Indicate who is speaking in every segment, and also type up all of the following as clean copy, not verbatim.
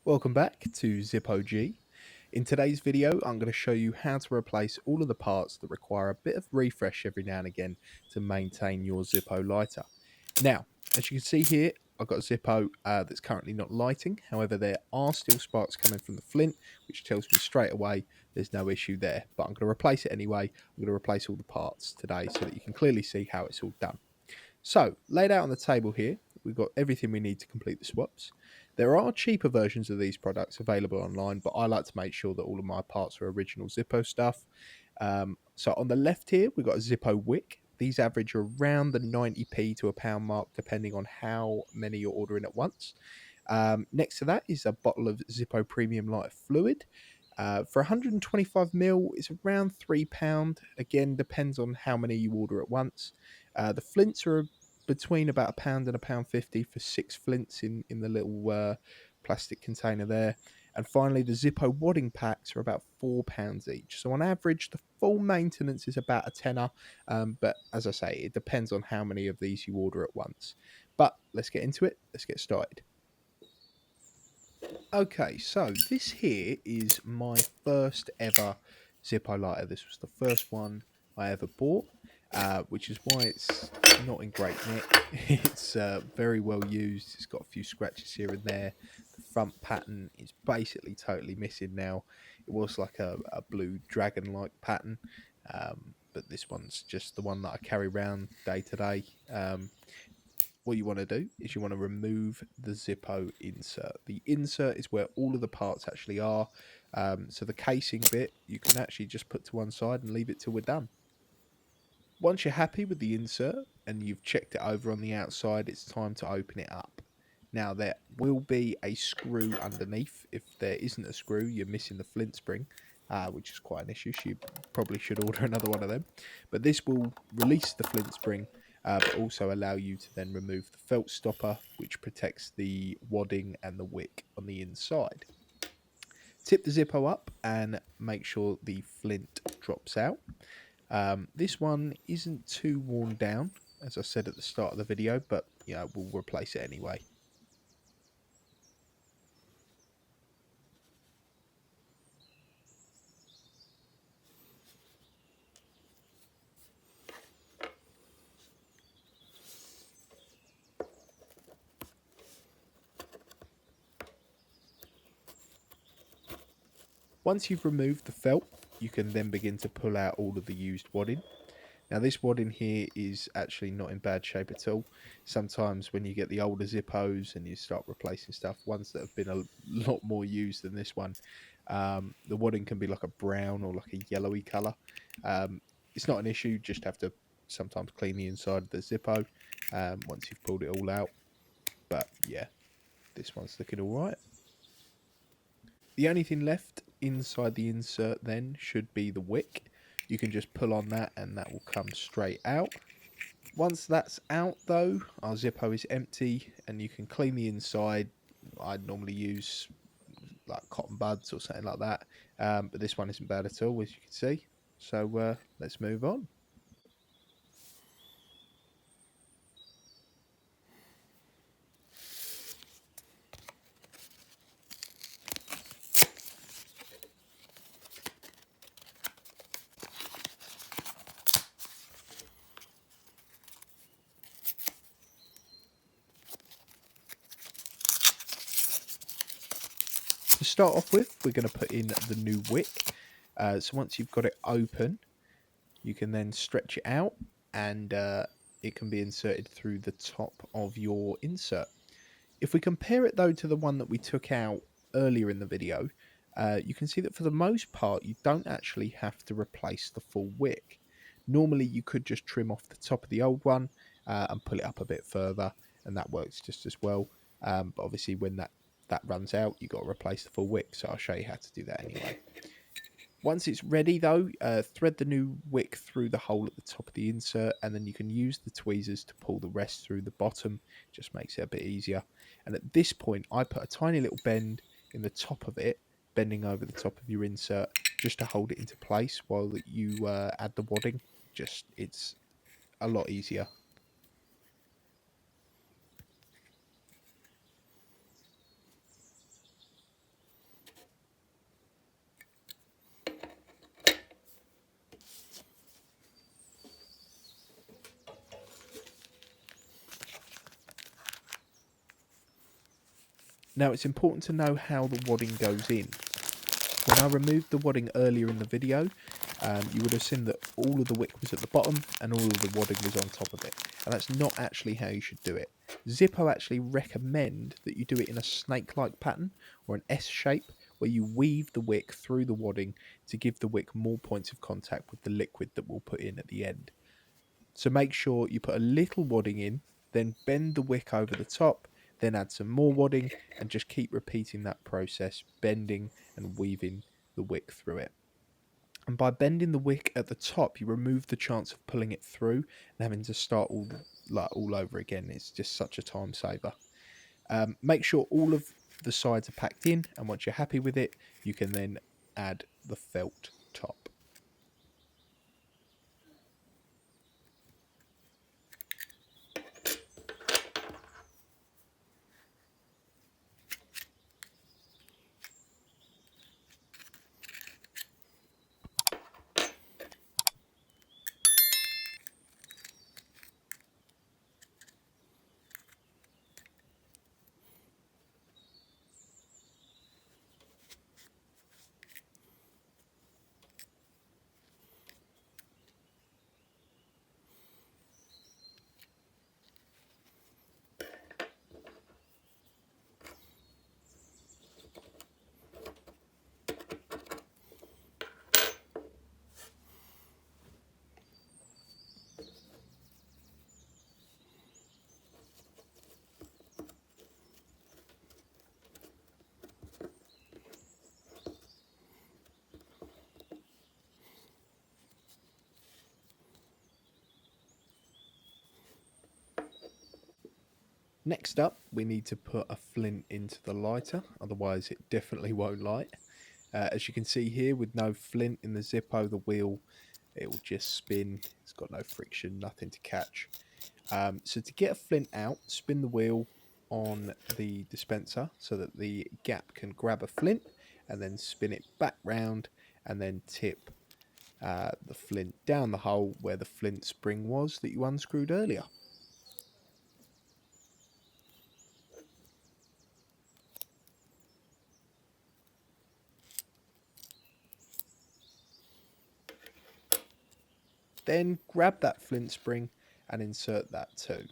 Speaker 1: Welcome back to ZippOG. In today's video, I'm going to show you how to replace all of the parts that require a bit of refresh every now and again to maintain your Zippo lighter. Now, as you can see here, I've got a Zippo that's currently not lighting. However, there are still sparks coming from the Flint, which tells me straight away there's no issue there. But I'm going to replace it anyway. I'm going to replace all the parts today so that you can clearly see how it's all done. So, laid out on the table here, we've got everything we need to complete the swaps. There are cheaper versions of these products available online, but I like to make sure that all of my parts are original Zippo stuff. So on the left here, we've got a Zippo Wick. These average around the 90p to £1 mark, depending on how many you're ordering at once. Next to that is a bottle of Zippo Premium Lighter Fluid. For 125ml, it's around £3. Again, depends on how many you order at once. The flints are between about £1 and £1.50 for 6 flints in the little plastic container there. And finally, the Zippo wadding packs are about £4 each. So on average, the full maintenance is about a tenner. But as I say, it depends on how many of these you order at once. But let's get into it. Let's get started. Okay, so this here is my first ever Zippo lighter. This was the first one I ever bought, which is why it's not in great nick. It's very well used. It's got a few scratches here and there. The front pattern is basically totally missing now. It was like a blue dragon-like pattern, but this one's just the one that I carry around day to day. What you want to do is you want to remove the Zippo insert. The insert is where all of the parts actually are. So the casing bit, you can actually just put to one side and leave it till we're done. Once you're happy with the insert and you've checked it over on the outside, it's time to open it up. Now, there will be a screw underneath. If there isn't a screw, you're missing the flint spring, which is quite an issue. So you probably should order another one of them. But this will release the flint spring, but also allow you to then remove the felt stopper, which protects the wadding and the wick on the inside. Tip the Zippo up and make sure the flint drops out. This one isn't too worn down, as I said at the start of the video, but we'll replace it anyway. Once you've removed the felt, you can then begin to pull out all of the used wadding. Now this wadding here is actually not in bad shape at all. Sometimes when you get the older Zippos and you start replacing stuff, ones that have been a lot more used than this one, the wadding can be like a brown or like a yellowy colour. It's not an issue, just have to sometimes clean the inside of the Zippo once you've pulled it all out. But yeah, this one's looking alright. The only thing left inside the insert then should be the wick. You can just pull on that and that will come straight out. Once that's out though, our Zippo is empty and you can clean the inside. I'd normally use like cotton buds or something like that, but this one isn't bad at all, as you can see. So let's move on. To start off with, we're going to put in the new wick. So once you've got it open, you can then stretch it out and it can be inserted through the top of your insert. If we compare it though to the one that we took out earlier in the video, you can see that for the most part, you don't actually have to replace the full wick. Normally, you could just trim off the top of the old one and pull it up a bit further, and that works just as well. But obviously, when that runs out, you've got to replace the full wick, so I'll show you how to do that anyway. Once it's ready though, thread the new wick through the hole at the top of the insert, and then you can use the tweezers to pull the rest through the bottom. Just makes it a bit easier. And at this point, I put a tiny little bend in the top of it, bending over the top of your insert, just to hold it into place while you add the wadding. It's a lot easier. Now it's important to know how the wadding goes in. When I removed the wadding earlier in the video, you would have seen that all of the wick was at the bottom and all of the wadding was on top of it. And that's not actually how you should do it. Zippo actually recommend that you do it in a snake-like pattern or an S shape, where you weave the wick through the wadding to give the wick more points of contact with the liquid that we'll put in at the end. So make sure you put a little wadding in, then bend the wick over the top, then add some more wadding, and just keep repeating that process, bending and weaving the wick through it. And by bending the wick at the top, you remove the chance of pulling it through and having to start all over again. It's just such a time saver. Make sure all of the sides are packed in, and once you're happy with it, you can then add the felt top. Next up, we need to put a flint into the lighter, otherwise it definitely won't light. As you can see here, with no flint in the Zippo, the wheel, it will just spin. It's got no friction, nothing to catch. So to get a flint out, spin the wheel on the dispenser so that the gap can grab a flint, and then spin it back round and then tip the flint down the hole where the flint spring was that you unscrewed earlier. Then grab that flint spring and insert that too.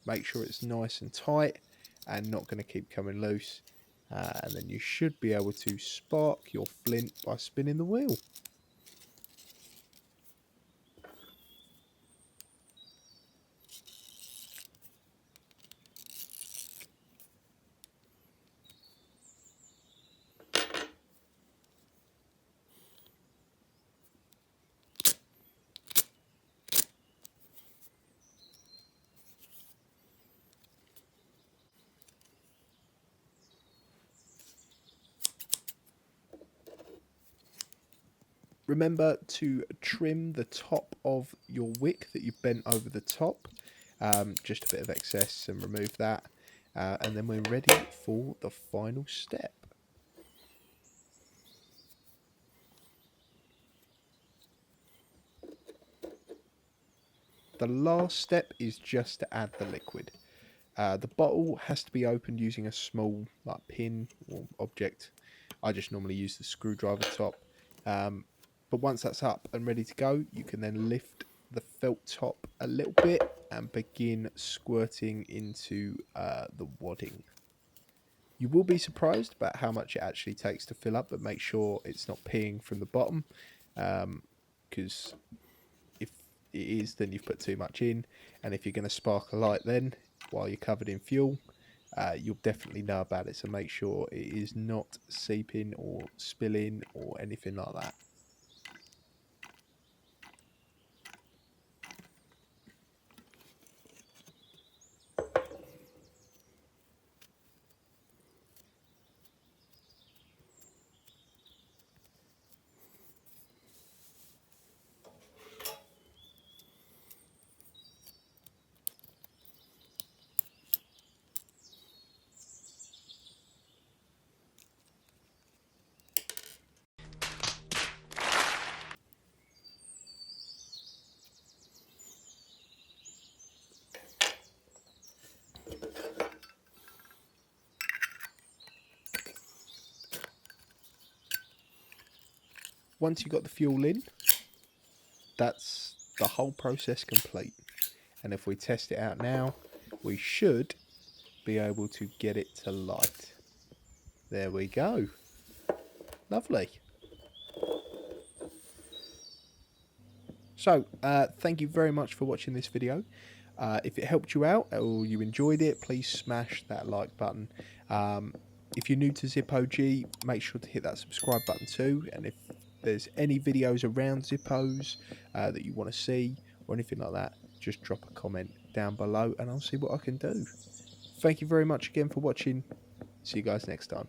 Speaker 1: Make sure it's nice and tight and not going to keep coming loose. And then you should be able to spark your flint by spinning the wheel. Remember to trim the top of your wick that you've bent over the top. Just a bit of excess, and remove that. And then we're ready for the final step. The last step is just to add the liquid. The bottle has to be opened using a small pin or object. I just normally use the screwdriver top. But once that's up and ready to go, you can then lift the felt top a little bit and begin squirting into the wadding. You will be surprised about how much it actually takes to fill up, but make sure it's not peeing from the bottom, because if it is, then you've put too much in, and if you're going to spark a light then while you're covered in fuel, you'll definitely know about it. So make sure it is not seeping or spilling or anything like that. once you've got the fuel in, that's the whole process complete. And if we test it out now, we should be able to get it to light. There we go. Lovely. So, thank you very much for watching this video. If it helped you out or you enjoyed it, please smash that like button. If you're new to ZippOG, make sure to hit that subscribe button too. And if there's any videos around Zippos that you want to see or anything like that, just drop a comment down below and I'll see what I can do. Thank you very much again for watching. See you guys next time.